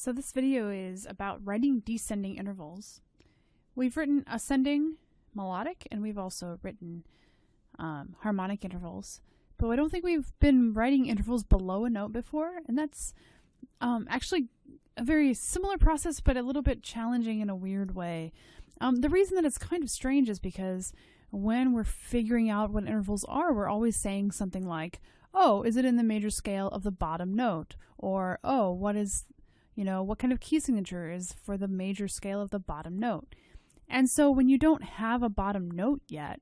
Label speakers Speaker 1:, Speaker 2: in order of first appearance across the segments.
Speaker 1: So this video is about writing descending intervals. We've written ascending, melodic, and we've also written harmonic intervals. But I don't think we've been writing intervals below a note before, and that's actually a very similar process, but a little bit challenging in a weird way. The reason that it's kind of strange is because when we're figuring out what intervals are, we're always saying something like, oh, is it in the major scale of the bottom note? Or, oh, what kind of key signature is for the major scale of the bottom note? And so when you don't have a bottom note yet,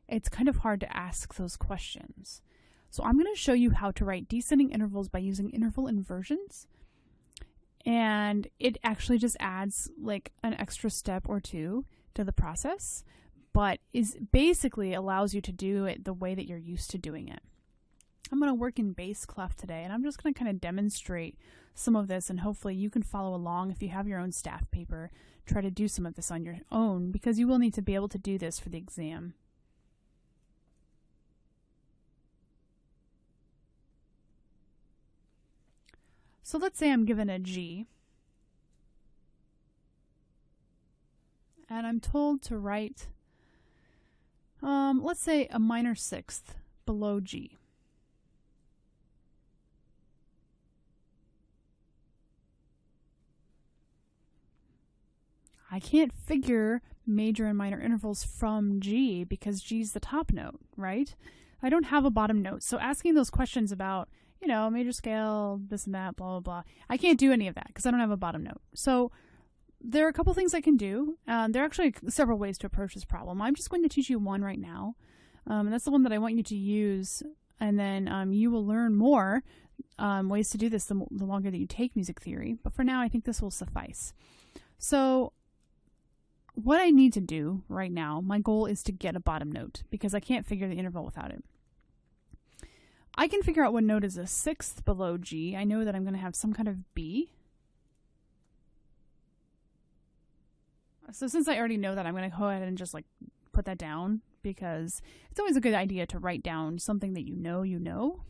Speaker 1: it's kind of hard to ask those questions. So I'm going to show you how to write descending intervals by using interval inversions. And it actually just adds like an extra step or two to the process, but is basically allows you to do it the way that you're used to doing it. I'm going to work in bass clef today, and I'm just going to kind of demonstrate some of this, and hopefully you can follow along if you have your own staff paper. Try to do some of this on your own, because you will need to be able to do this for the exam. So let's say I'm given a G, and I'm told to write, let's say a minor sixth below G. I can't figure major and minor intervals from G because G's the top note, right? I don't have a bottom note. So asking those questions about, major scale, this and that, blah, blah, blah, I can't do any of that because I don't have a bottom note. So there are a couple things I can do. There are actually several ways to approach this problem. I'm just going to teach you one right now. And that's the one that I want you to use. And then you will learn more ways to do this the longer that you take music theory. But for now, I think this will suffice. So what I need to do right now, my goal is to get a bottom note because I can't figure the interval without it. I can figure out what note is a sixth below G. I know that I'm going to have some kind of B. So since I already know that, I'm going to go ahead and just put that down because it's always a good idea to write down something that you know.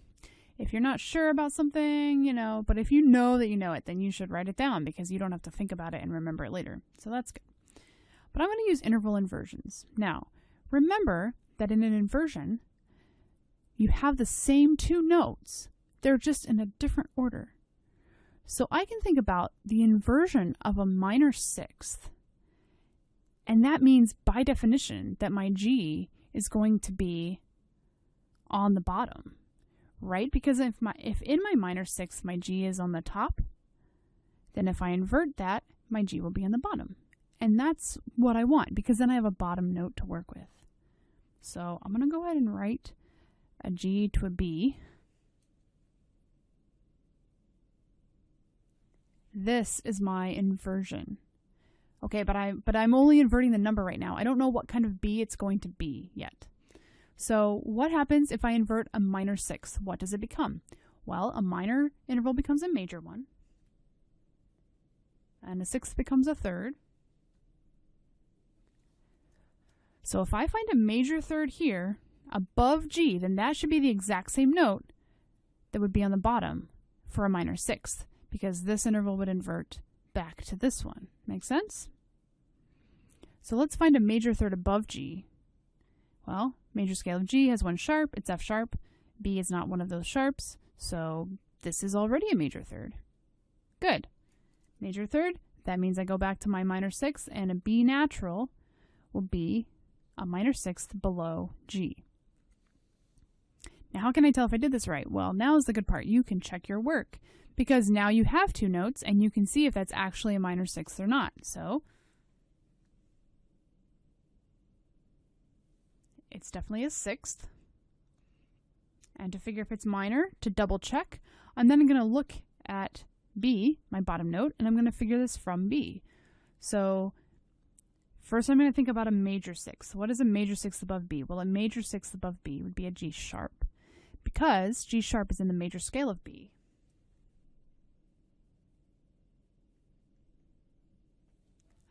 Speaker 1: If you're not sure about something, but if you know that you know it, then you should write it down because you don't have to think about it and remember it later. So that's good. But I'm going to use interval inversions. Now, remember that in an inversion, you have the same two notes. They're just in a different order. So I can think about the inversion of a minor sixth. And that means, by definition, that my G is going to be on the bottom, right? Because if in my minor sixth, my G is on the top, then if I invert that, my G will be on the bottom. And that's what I want, because then I have a bottom note to work with. So I'm going to go ahead and write a G to a B. This is my inversion. Okay, but I'm only inverting the number right now. I don't know what kind of B it's going to be yet. So what happens if I invert a minor sixth? What does it become? Well, a minor interval becomes a major one. And a sixth becomes a third. So if I find a major third here above G, then that should be the exact same note that would be on the bottom for a minor sixth, because this interval would invert back to this one. Make sense? So let's find a major third above G. Well, major scale of G has one sharp, it's F sharp. B is not one of those sharps, so this is already a major third. Good. Major third, that means I go back to my minor sixth, and a B natural will be a minor sixth below G. Now, how can I tell if I did this right? Well, now is the good part. You can check your work because now you have two notes and you can see if that's actually a minor sixth or not. So it's definitely a sixth. And to figure if it's minor, to double check, I'm then going to look at B, my bottom note, and I'm going to figure this from B. So first, I'm going to think about a major sixth. What is a major sixth above B? Well, a major sixth above B would be a G sharp, because G sharp is in the major scale of B.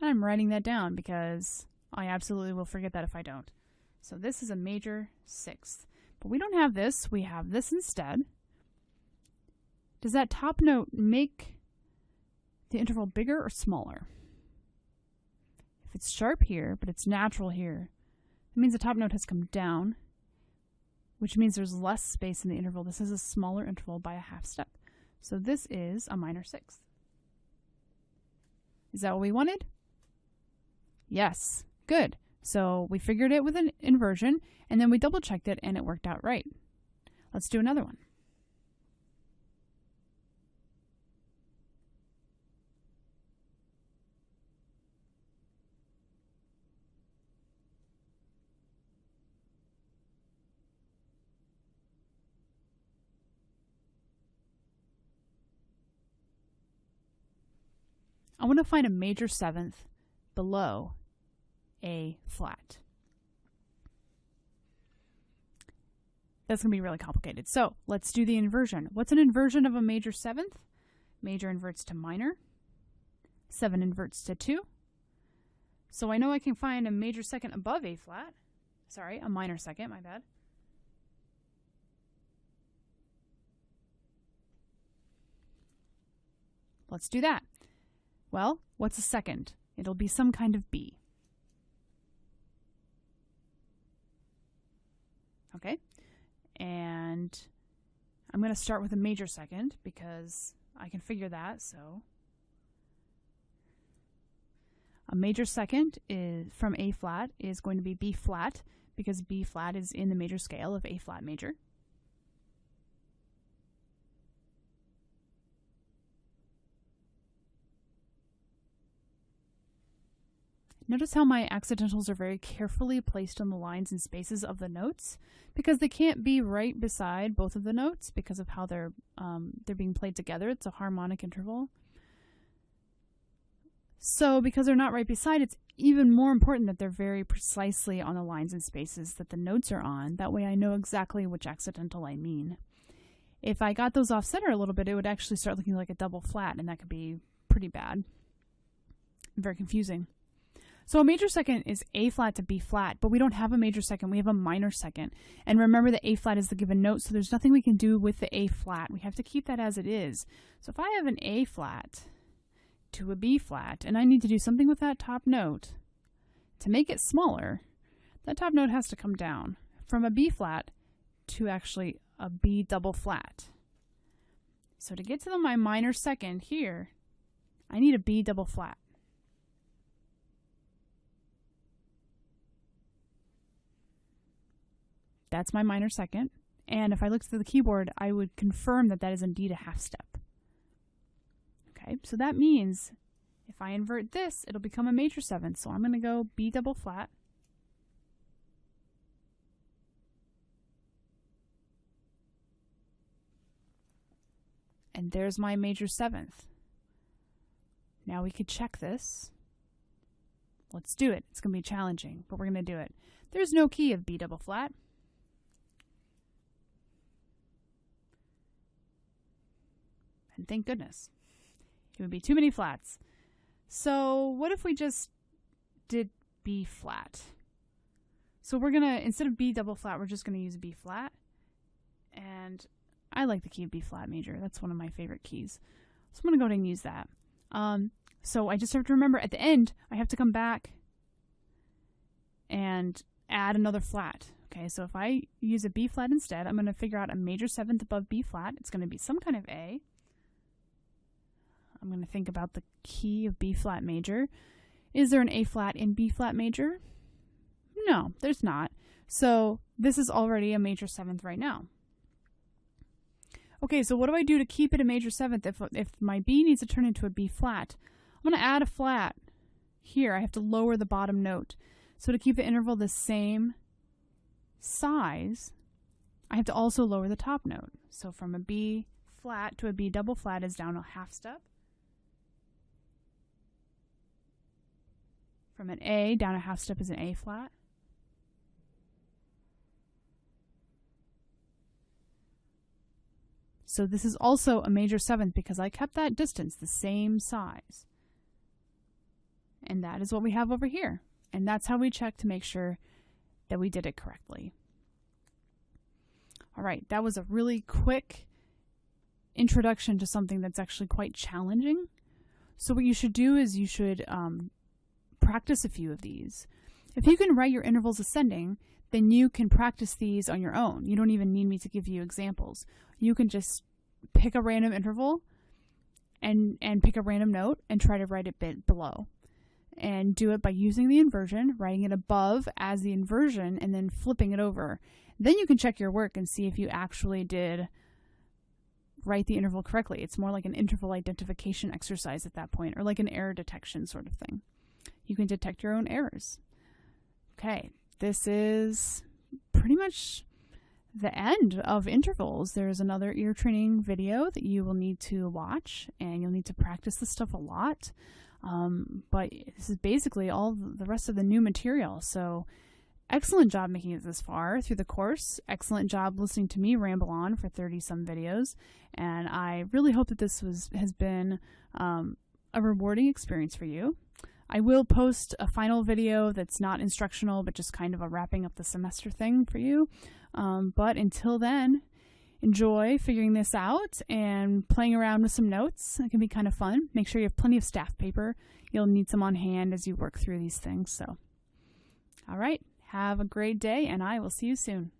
Speaker 1: And I'm writing that down because I absolutely will forget that if I don't. So this is a major sixth. But we don't have this. We have this instead. Does that top note make the interval bigger or smaller? If it's sharp here, but it's natural here, it means the top note has come down, which means there's less space in the interval. This is a smaller interval by a half step. So this is a minor sixth. Is that what we wanted? Yes. Good. So we figured it with an inversion, and then we double-checked it, and it worked out right. Let's do another one. I want to find a major seventh below A flat. That's going to be really complicated. So let's do the inversion. What's an inversion of a major seventh? Major inverts to minor. 7 inverts to 2. So I know I can find a major second above A flat. Sorry, a minor second, my bad. Let's do that. Well, what's a second? It'll be some kind of B. Okay, and I'm going to start with a major second because I can figure that. So a major second is from A flat is going to be B flat because B flat is in the major scale of A flat major. Notice how my accidentals are very carefully placed on the lines and spaces of the notes because they can't be right beside both of the notes because of how they're being played together. It's a harmonic interval. So because they're not right beside, it's even more important that they're very precisely on the lines and spaces that the notes are on. That way I know exactly which accidental I mean. If I got those off center a little bit, it would actually start looking like a double flat, and that could be pretty bad. Very confusing. So a major second is A flat to B flat, but we don't have a major second, we have a minor second. And remember that A flat is the given note, so there's nothing we can do with the A flat. We have to keep that as it is. So if I have an A flat to a B flat, and I need to do something with that top note to make it smaller, that top note has to come down from a B flat to actually a B double flat. So to get to my minor second here, I need a B double flat. That's my minor second. And if I looked through the keyboard, I would confirm that that is indeed a half step. Okay, so that means if I invert this, it'll become a major seventh. So I'm going to go B double flat. And there's my major seventh. Now we could check this. Let's do it. It's going to be challenging, but we're going to do it. There's no key of B double flat. And thank goodness. It would be too many flats. So what if we just did B flat? So we're going to, instead of B double flat, we're just going to use B flat. And I like the key of B flat major. That's one of my favorite keys. So I'm going to go ahead and use that. So I just have to remember at the end, I have to come back and add another flat. Okay, so if I use a B flat instead, I'm going to figure out a major seventh above B flat. It's going to be some kind of A. I'm going to think about the key of B flat major. Is there an A flat in B flat major? No, there's not. So this is already a major seventh right now. Okay, so what do I do to keep it a major seventh if my B needs to turn into a B flat? I'm going to add a flat. Here, I have to lower the bottom note. So to keep the interval the same size, I have to also lower the top note. So from a B flat to a B double flat is down a half step. From an A down a half step is an A flat. So this is also a major seventh because I kept that distance the same size. And that is what we have over here. And that's how we check to make sure that we did it correctly. All right, that was a really quick introduction to something that's actually quite challenging. So what you should do is you should practice a few of these. If you can write your intervals ascending, then you can practice these on your own. You don't even need me to give you examples. You can just pick a random interval and pick a random note and try to write it below. And do it by using the inversion, writing it above as the inversion, and then flipping it over. Then you can check your work and see if you actually did write the interval correctly. It's more like an interval identification exercise at that point, or like an error detection sort of thing. You can detect your own errors. Okay, this is pretty much the end of intervals. There's another ear training video that you will need to watch, and you'll need to practice this stuff a lot. But this is basically all the rest of the new material. So excellent job making it this far through the course. Excellent job listening to me ramble on for 30-some videos. And I really hope that this has been a rewarding experience for you. I will post a final video that's not instructional, but just kind of a wrapping up the semester thing for you. But until then, enjoy figuring this out and playing around with some notes. It can be kind of fun. Make sure you have plenty of staff paper. You'll need some on hand as you work through these things. So, all right, have a great day, and I will see you soon.